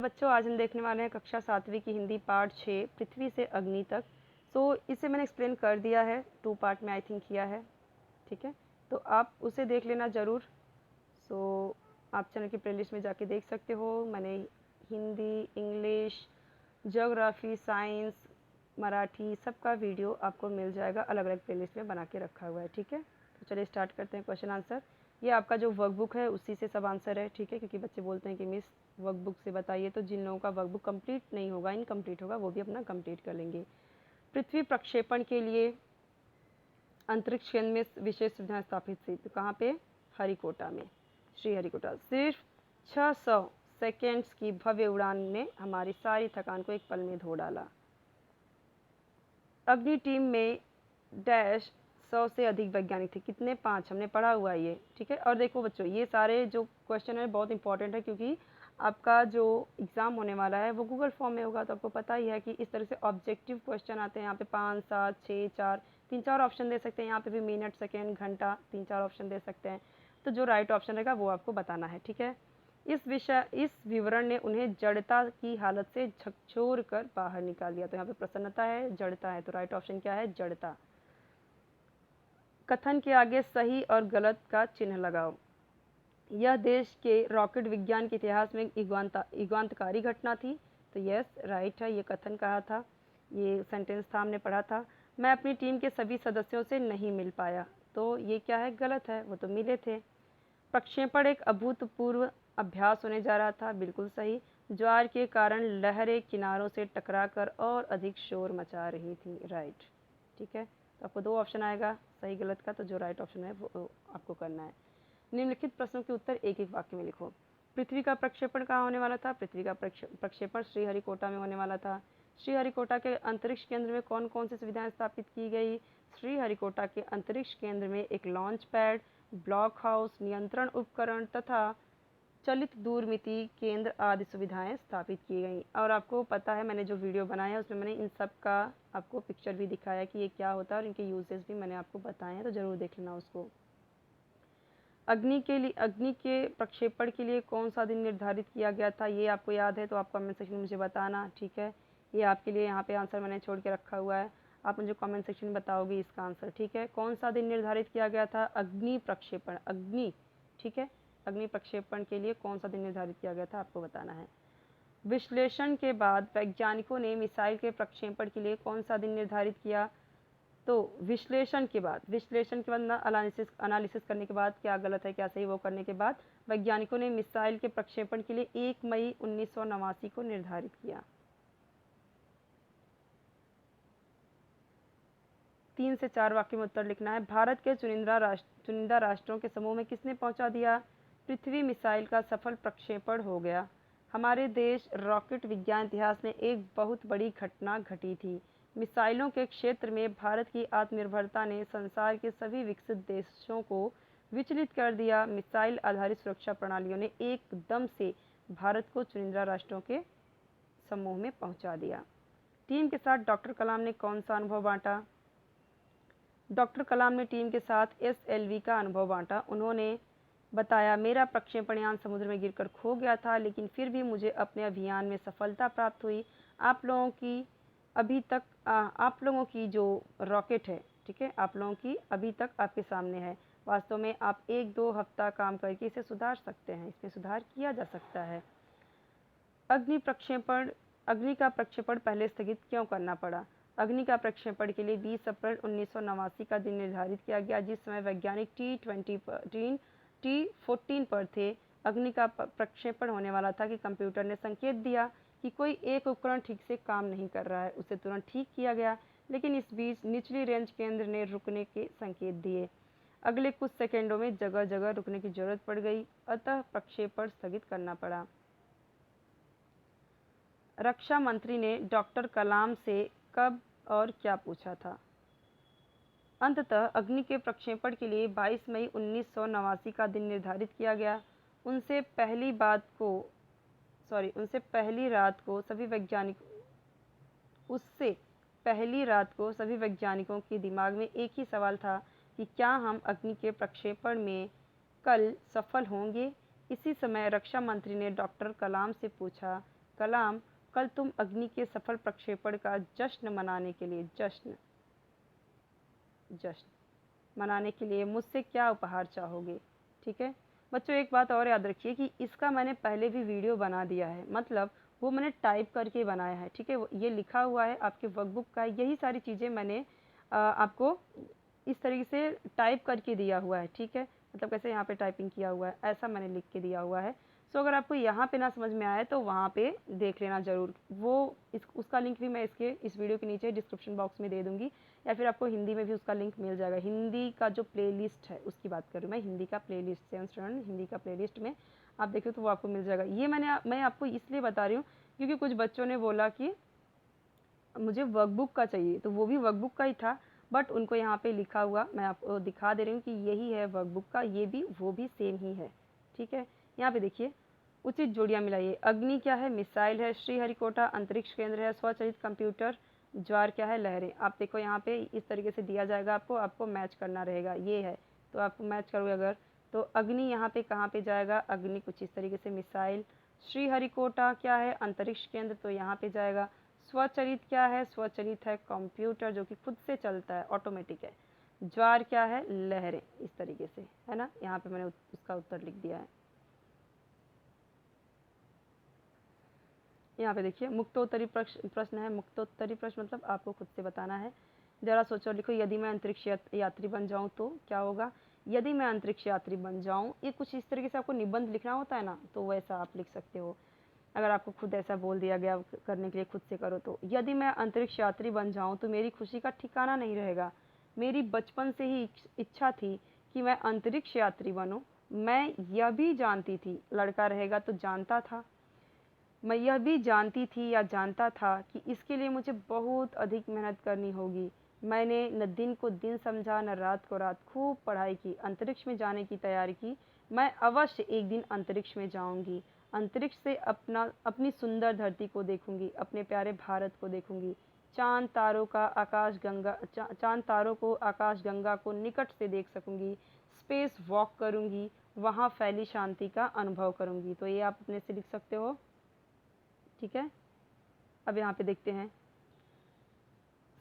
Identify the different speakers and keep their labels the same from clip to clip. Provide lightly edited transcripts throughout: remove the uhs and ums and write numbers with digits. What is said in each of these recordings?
Speaker 1: बच्चों, आज हम देखने वाले हैं कक्षा 7वीं की हिंदी पार्ट 6 पृथ्वी से अग्नि तक। सो इसे मैंने एक्सप्लेन कर दिया है, 2 पार्ट में आई थिंक किया है। ठीक है, तो आप उसे देख लेना ज़रूर। सो आप चैनल की प्लेलिस्ट में जाके देख सकते हो। मैंने Hindi, English, geography, science, Marathi सबका वीडियो आपको मिल जाएगा, अलग अलग प्लेलिस्ट में बना के रखा हुआ है। ठीक है, तो चलिए स्टार्ट करते हैं क्वेश्चन आंसर। ये आपका जो वर्कबुक है उसी से सब आंसर है। ठीक है, क्योंकि बच्चे बोलते हैं कि मिस वर्कबुक से बताइए, तो जिन लोगों का वर्कबुक कंप्लीट नहीं होगा, इनकम्प्लीट होगा, वो भी अपना कंप्लीट कर लेंगे। पृथ्वी प्रक्षेपण के लिए अंतरिक्ष केंद्र में विशेष सुविधाएं स्थापित थी, तो कहाँ पे? हरिकोटा में, श्रीहरिकोटा। सिर्फ 600 सेकेंड्स की भव्य उड़ान ने हमारी सारी थकान को एक पल में धो डाला। अग्नि टीम में डैश 100 से अधिक वैज्ञानिक थे। कितने? 5। हमने पढ़ा हुआ है ये। ठीक है, और देखो बच्चों, ये सारे जो क्वेश्चन है बहुत इंपॉर्टेंट है, क्योंकि आपका जो एग्ज़ाम होने वाला है वो गूगल फॉर्म में होगा। तो आपको पता ही है कि इस तरह से ऑब्जेक्टिव क्वेश्चन आते हैं। यहाँ पे 5, 7, 6, 4, 3-4 ऑप्शन दे सकते हैं। यहाँ पे भी मिनट, सेकेंड, घंटा, 3-4 ऑप्शन दे सकते हैं। तो जो राइट ऑप्शन रहेगा वो आपको बताना है। ठीक है, इस विवरण ने उन्हें जड़ता की हालत से झकझोर कर बाहर निकाल दिया। तो यहाँ पे प्रसन्नता है, जड़ता है, तो राइट ऑप्शन क्या है? जड़ता। कथन के आगे सही और गलत का चिन्ह लगाओ। यह देश के रॉकेट विज्ञान के इतिहास में युगांतकारी घटना थी। तो यस, राइट है, ये कथन कहा था, ये सेंटेंस था, हमने पढ़ा था। मैं अपनी टीम के सभी सदस्यों से नहीं मिल पाया, तो ये क्या है? गलत है, वो तो मिले थे। प्रक्षेपण एक अभूतपूर्व अभ्यास होने जा रहा था, बिल्कुल सही। ज्वार के कारण लहरें किनारों से टकराकर और अधिक शोर मचा रही थी, राइट। ठीक है, तो आपको 2 ऑप्शन आएगा सही गलत का, तो जो राइट ऑप्शन है वो आपको करना है। निम्नलिखित प्रश्नों के उत्तर एक एक वाक्य में लिखो। पृथ्वी का प्रक्षेपण कहाँ होने वाला था? पृथ्वी का प्रक्षेपण श्रीहरिकोटा में होने वाला था। श्रीहरिकोटा के अंतरिक्ष केंद्र में कौन कौन सी सुविधाएं स्थापित की गई? श्रीहरिकोटा के अंतरिक्ष केंद्र में एक लॉन्च पैड, ब्लॉक हाउस, नियंत्रण उपकरण तथा चलित दूरमिति केंद्र आदि सुविधाएं स्थापित की गई। और आपको पता है, मैंने जो वीडियो बनाया है उसमें मैंने इन सब का आपको पिक्चर भी दिखाया कि ये क्या होता है, और इनके यूजेस भी मैंने आपको बताए हैं, तो ज़रूर देख लेना उसको। अग्नि के प्रक्षेपण के लिए कौन सा दिन निर्धारित किया गया था? ये आपको याद है तो आप कमेंट सेक्शन में मुझे बताना। ठीक है, ये आपके लिए यहाँ पे आंसर मैंने छोड़ के रखा हुआ है, आप मुझे कमेंट सेक्शन में बताओगे इसका आंसर। ठीक है, कौन सा दिन निर्धारित किया गया था? अग्नि प्रक्षेपण, अग्नि। ठीक है, अग्नि प्रक्षेपण के लिए कौन सा दिन निर्धारित किया गया था, आपको बताना है। विश्लेषण के बाद वैज्ञानिकों ने मिसाइल के प्रक्षेपण के लिए कौन सा दिन निर्धारित किया? तो विश्लेषण के बाद ना एनालिसिस करने के बाद, क्या गलत है क्या सही, वो करने के बाद वैज्ञानिकों ने मिसाइल के प्रक्षेपण के लिए 1 मई 1989 को निर्धारित किया। 3 से 4 वाक्य में उत्तर लिखना है। भारत के चुनिंदा राष्ट्रों के समूह में किसने पहुंचा दिया? पृथ्वी मिसाइल का सफल प्रक्षेपण हो गया। हमारे देश रॉकेट विज्ञान इतिहास में एक बहुत बड़ी घटना घटी थी। मिसाइलों के क्षेत्र में भारत की आत्मनिर्भरता ने संसार के सभी विकसित देशों को विचलित कर दिया। मिसाइल आधारित सुरक्षा प्रणालियों ने एकदम से भारत को चुनिंदा राष्ट्रों के समूह में पहुंचा दिया। टीम के साथ डॉक्टर कलाम ने कौन सा अनुभव बांटा? डॉक्टर कलाम ने टीम के साथ एसएलवी का अनुभव बांटा। उन्होंने बताया, मेरा प्रक्षेपण यान समुद्र में गिरकर खो गया था, लेकिन फिर भी मुझे अपने अभियान में सफलता प्राप्त हुई। आप लोगों की जो रॉकेट है, ठीक है, आप लोगों की अभी तक आपके सामने है। वास्तव में आप 1-2 हफ्ता काम करके इसे सुधार सकते हैं, इसमें सुधार किया जा सकता है। अग्नि का प्रक्षेपण पहले स्थगित क्यों करना पड़ा? अग्नि का प्रक्षेपण के लिए 20 अप्रैल 1989 का दिन निर्धारित किया गया, जिस समय वैज्ञानिक T14 पर थे। अग्नि का प्रक्षेपण होने वाला था कि कंप्यूटर ने संकेत दिया कि कोई एक उपकरण ठीक से काम नहीं कर रहा है। उसे तुरंत ठीक किया गया, लेकिन इस बीच निचली रेंज केंद्र ने रुकने के संकेत दिए। अगले कुछ सेकेंडों में जगह जगह रुकने की जरूरत पड़ गई, अतः प्रक्षेपण स्थगित करना पड़ा। रक्षा मंत्री ने डॉक्टर कलाम से कब और क्या पूछा था? अंततः अग्नि के प्रक्षेपण के लिए 22 मई 1989 का दिन निर्धारित किया गया। उनसे पहली रात को सभी वैज्ञानिकों के दिमाग में एक ही सवाल था कि क्या हम अग्नि के प्रक्षेपण में कल सफल होंगे? इसी समय रक्षा मंत्री ने डॉक्टर कलाम से पूछा, कलाम, कल तुम अग्नि के सफल प्रक्षेपण का जश्न मनाने के लिए जश्न मनाने के लिए मुझसे क्या उपहार चाहोगे। ठीक है बच्चों, एक बात और याद रखिए कि इसका मैंने पहले भी वीडियो बना दिया है, मतलब वो मैंने टाइप करके बनाया है। ठीक है, ये लिखा हुआ है आपके वर्कबुक का, यही सारी चीज़ें मैंने आपको इस तरीके से टाइप करके दिया हुआ है। ठीक है, मतलब कैसे यहाँ पे टाइपिंग किया हुआ है, ऐसा मैंने लिख के दिया हुआ है। सो अगर आपको यहाँ पे ना समझ में आए तो वहाँ पे देख लेना ज़रूर, वो उसका लिंक भी मैं इस वीडियो के नीचे डिस्क्रिप्शन बॉक्स में दे दूँगी, या फिर आपको हिंदी में भी उसका लिंक मिल जाएगा। हिंदी का जो प्लेलिस्ट है उसकी बात करूँ मैं, हिंदी का प्लेलिस्ट 7th स्टैंडर्ड हिंदी का प्लेलिस्ट में आप देखो तो वो आपको मिल जाएगा। ये मैं आपको इसलिए बता रही हूँ क्योंकि कुछ बच्चों ने बोला कि मुझे वर्कबुक का चाहिए, तो वो भी वर्कबुक का ही था, बट उनको यहाँ पे लिखा हुआ मैं आपको दिखा दे रही हूँ कि यही है वर्कबुक का, ये भी वो भी सेम ही है। ठीक है, यहाँ पे देखिए, उचित जोड़ियाँ मिलाइए। अग्नि क्या है, मिसाइल है। श्रीहरिकोटा अंतरिक्ष केंद्र है। स्वचालित कंप्यूटर। ज्वार क्या है, लहरें। आप देखो यहाँ पे इस तरीके से दिया जाएगा, आपको मैच करना रहेगा, ये है तो आपको मैच करोगे अगर तो अग्नि यहाँ पे कहाँ पे जाएगा, अग्नि कुछ इस तरीके से मिसाइल। श्रीहरिकोटा क्या है, अंतरिक्ष केंद्र, तो यहाँ पे जाएगा। स्वचालित क्या है, स्वचालित है कंप्यूटर जो कि खुद से चलता है, ऑटोमेटिक है। ज्वार क्या है, लहरें, इस तरीके से है ना, यहाँ पे मैंने उसका उत्तर लिख दिया है। यहाँ पे देखिए मुक्तोत्तरी प्रश्न है। मुक्तोत्तरी प्रश्न मतलब आपको खुद से बताना है, जरा सोचो लिखो। यदि मैं अंतरिक्ष यात्री बन जाऊँ तो क्या होगा। यदि मैं अंतरिक्ष यात्री बन जाऊँ, ये कुछ इस तरीके से आपको निबंध लिखना होता है ना, तो वैसा आप लिख सकते हो। अगर आपको खुद ऐसा बोल दिया गया करने के लिए, खुद से करो तो। यदि मैं अंतरिक्ष यात्री बन जाऊँ तो मेरी खुशी का ठिकाना नहीं रहेगा। मेरी बचपन से ही इच्छा थी कि मैं अंतरिक्ष यात्री बनूँ। मैं यह भी जानती थी, लड़का रहेगा तो जानता था, मैं यह भी जानती थी या जानता था कि इसके लिए मुझे बहुत अधिक मेहनत करनी होगी। मैंने न दिन को दिन समझा, न रात को रात, खूब पढ़ाई की, अंतरिक्ष में जाने की तैयारी की। मैं अवश्य एक दिन अंतरिक्ष में जाऊंगी। अंतरिक्ष से अपनी सुंदर धरती को देखूंगी, अपने प्यारे भारत को देखूंगी। चांद तारों को, आकाश गंगा को निकट से देख सकूंगी। स्पेस वॉक करूंगी, वहाँ फैली शांति का अनुभव करूंगी। तो ये आप अपने से लिख सकते हो। ठीक है, अब यहाँ पे देखते हैं,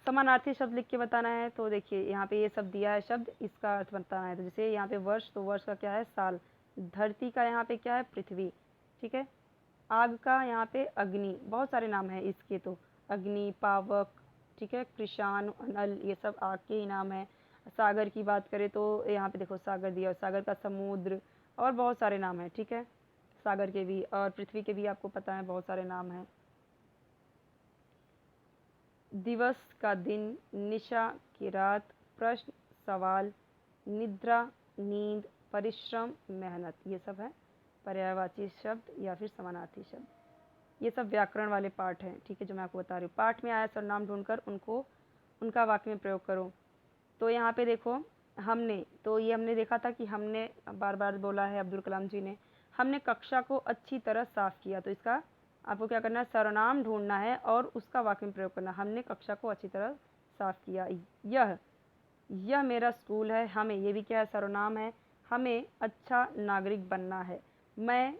Speaker 1: समानार्थी शब्द लिख के बताना है। तो देखिए यहाँ पे ये सब दिया है शब्द, इसका अर्थ बताना है। तो जैसे यहाँ पे वर्ष, तो वर्ष का क्या है, साल। धरती का यहाँ पे क्या है, पृथ्वी। ठीक है, आग का यहाँ पे अग्नि, बहुत सारे नाम हैं इसके, तो अग्नि, पावक, ठीक है, कृषाण, अनल, ये सब आग के ही नाम है। सागर की बात करें तो यहाँ पे देखो सागर दिया, सागर का समुद्र, और बहुत सारे नाम हैं। ठीक है, सागर के भी और पृथ्वी के भी आपको पता है, बहुत सारे नाम हैं। दिवस का दिन, निशा की रात, प्रश्न सवाल, निद्रा नींद, परिश्रम मेहनत, ये सब है पर्यायवाची शब्द या फिर समानार्थी शब्द। ये सब व्याकरण वाले पाठ हैं। ठीक है, जो मैं आपको बता रही हूँ। पाठ में आया सर्वनाम ढूंढकर उनका वाक्य में प्रयोग करो। तो यहाँ पे देखो, हमने देखा था कि हमने बार बार बोला है अब्दुल कलाम जी ने, हमने कक्षा को अच्छी तरह साफ किया। तो इसका आपको क्या करना है, सर्वनाम ढूंढना है और उसका वाक्य में प्रयोग करना। हमने कक्षा को अच्छी तरह साफ किया। यह मेरा स्कूल है। हमें, ये भी क्या है, सर्वनाम है। हमें अच्छा नागरिक बनना है। मैं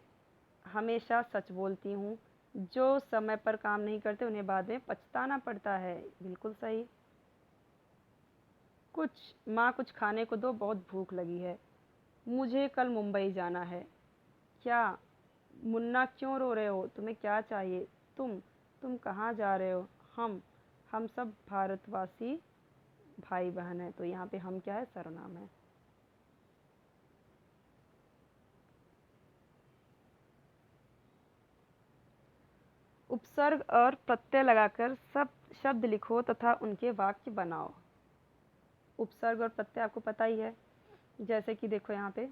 Speaker 1: हमेशा सच बोलती हूँ। जो समय पर काम नहीं करते उन्हें बाद में पछताना पड़ता है। बिल्कुल सही। माँ कुछ खाने को दो, बहुत भूख लगी है। मुझे कल मुंबई जाना है। क्या, मुन्ना क्यों रो रहे हो, तुम्हें क्या चाहिए। तुम कहाँ जा रहे हो। हम सब भारतवासी भाई बहन हैं। तो यहाँ पे हम क्या है, सर्वनाम है। उपसर्ग और प्रत्यय लगाकर सब शब्द लिखो तथा उनके वाक्य बनाओ। उपसर्ग और प्रत्यय आपको पता ही है, जैसे कि देखो यहाँ पे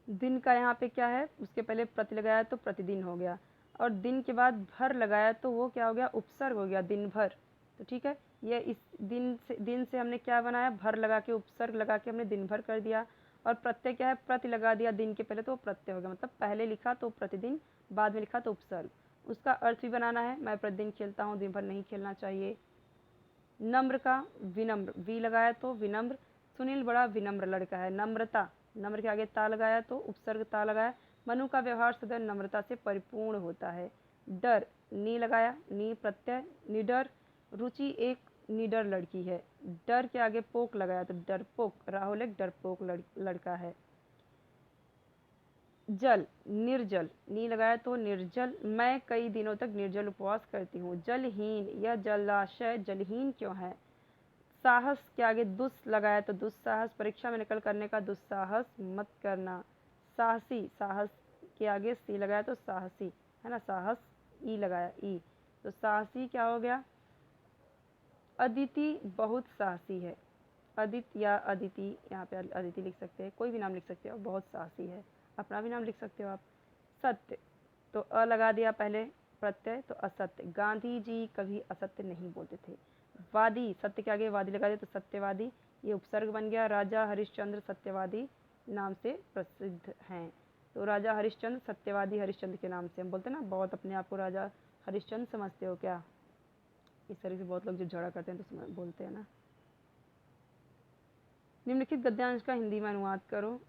Speaker 1: दिन का यहाँ पे क्या है, उसके पहले प्रति लगाया तो प्रतिदिन हो गया, और दिन के बाद भर लगाया तो वो क्या हो गया, उपसर्ग हो गया, दिन भर। तो ठीक है, ये इस दिन से हमने क्या बनाया, भर लगा के उपसर्ग लगा के हमने दिन भर कर दिया। और प्रत्यय क्या है, प्रति लगा दिया दिन के पहले तो वो प्रत्यय हो गया, मतलब पहले लिखा तो प्रतिदिन, बाद में लिखा तो उपसर्ग। उसका अर्थ भी बनाना है। मैं प्रतिदिन खेलता हूँ, दिन भर नहीं खेलना चाहिए। नम्र का विनम्र, वी लगाया तो विनम्र। सुनील बड़ा विनम्र लड़का है। नम्रता, नम्र के आगे ता लगाया तो उपसर्ग ता लगाया, मनु का व्यवहार सदैव नम्रता से परिपूर्ण होता है। डर, नी लगाया, नी प्रत्यय, निडर। रुचि एक निडर लड़की है। डर के आगे पोक लगाया तो डरपोक। राहुल एक डरपोक लड़का है। जल, निर्जल, नी लगाया तो निर्जल। मैं कई दिनों तक निर्जल उपवास करती हूँ। जलहीन, यह जलाशय जलहीन क्यों है। साहस के आगे दुस लगाया तो दुस्साहस। परीक्षा में नकल करने का दुस्साहस मत करना। साहसी, साहस के आगे सी लगाया तो साहसी है ना, साहस ई लगाया ई तो साहसी क्या हो गया। अदिति बहुत साहसी है। अदित या अदिति, यहाँ पे अदिति लिख सकते हैं, कोई भी नाम लिख सकते हो, बहुत साहसी है, अपना भी नाम लिख सकते हो आप। सत्य, तो अ लगा दिया पहले प्रत्यय तो असत्य। गांधी जी कभी असत्य नहीं बोलते थे। वादी, सत्य के आगे वादी लगा दिया तो सत्यवादी, ये उपसर्ग बन गया। राजा हरिश्चंद्र सत्यवादी नाम से प्रसिद्ध हैं। तो राजा हरिश्चंद्र सत्यवादी हरिश्चंद्र के नाम से हम बोलते हैं ना, बहुत अपने आप को राजा हरिश्चंद्र समझते हो क्या, इस तरह से बहुत लोग जो झगड़ा करते हैं तो बोलते हैं ना। निम्नलिखित गद्यांश का हिंदी में अनुवाद करो।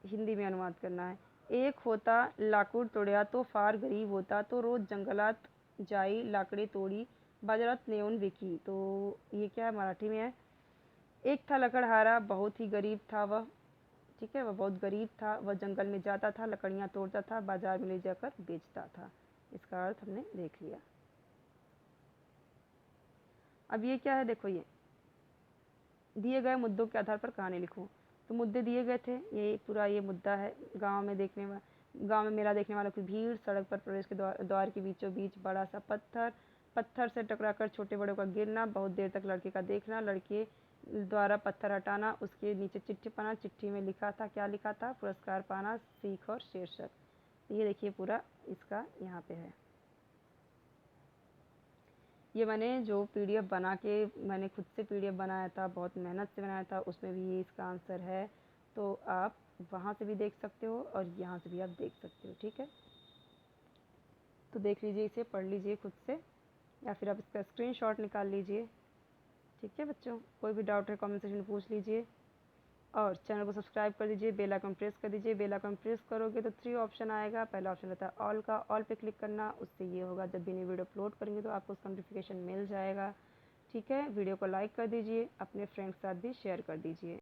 Speaker 1: हिंदी में अनुवाद करना है। एक होता लाकूड तोड़या तो फार गरीब होता, तो रोज जंगलात जाई लाकड़ी तोड़ी, बाजारात नेऊन बिकी। तो ये क्या है, मराठी में है। एक था लकड़हारा, बहुत ही गरीब था वह, ठीक है, वह बहुत गरीब था। वह जंगल में जाता था, लकड़ियाँ तोड़ता था, बाजार में ले जाकर बेचता था। इसका अर्थ हमने देख लिया। अब ये क्या है, देखो, ये दिए गए मुद्दों के आधार पर कहानी लिखो। तो मुद्दे दिए गए थे, ये पूरा ये मुद्दा है। गांव में मेला देखने वालों की भीड़, सड़क पर प्रवेश के द्वार के बीचों बीच बड़ा सा पत्थर से टकराकर छोटे बड़ों का गिरना, बहुत देर तक लड़के का देखना, लड़के द्वारा पत्थर हटाना, उसके नीचे चिट्ठी पाना, चिट्ठी में लिखा था, क्या लिखा था, पुरस्कार पाना, सीख और शीर्षक। ये देखिए पूरा इसका यहाँ पे है। ये मैंने जो पीडीएफ बना के मैंने खुद से पीडीएफ बनाया था, बहुत मेहनत से बनाया था, उसमें भी ये इसका आंसर है। तो आप वहाँ से भी देख सकते हो और यहाँ से भी आप देख सकते हो, ठीक है। तो देख लीजिए, इसे पढ़ लीजिए खुद से, या फिर आप इसका स्क्रीनशॉट निकाल लीजिए, ठीक है बच्चों। कोई भी डाउट है कमेंट सेक्शन में पूछ लीजिए, और चैनल को सब्सक्राइब कर दीजिए, बेल आइकन प्रेस कर दीजिए। बेल आइकन प्रेस करोगे तो 3 ऑप्शन आएगा। पहला ऑप्शन रहता है ऑल का, ऑल पे क्लिक करना, उससे ये होगा जब भी नई वीडियो अपलोड करेंगे तो आपको उसका नोटिफिकेशन मिल जाएगा, ठीक है। वीडियो को लाइक कर दीजिए, अपने फ्रेंड्स के साथ भी शेयर कर दीजिए।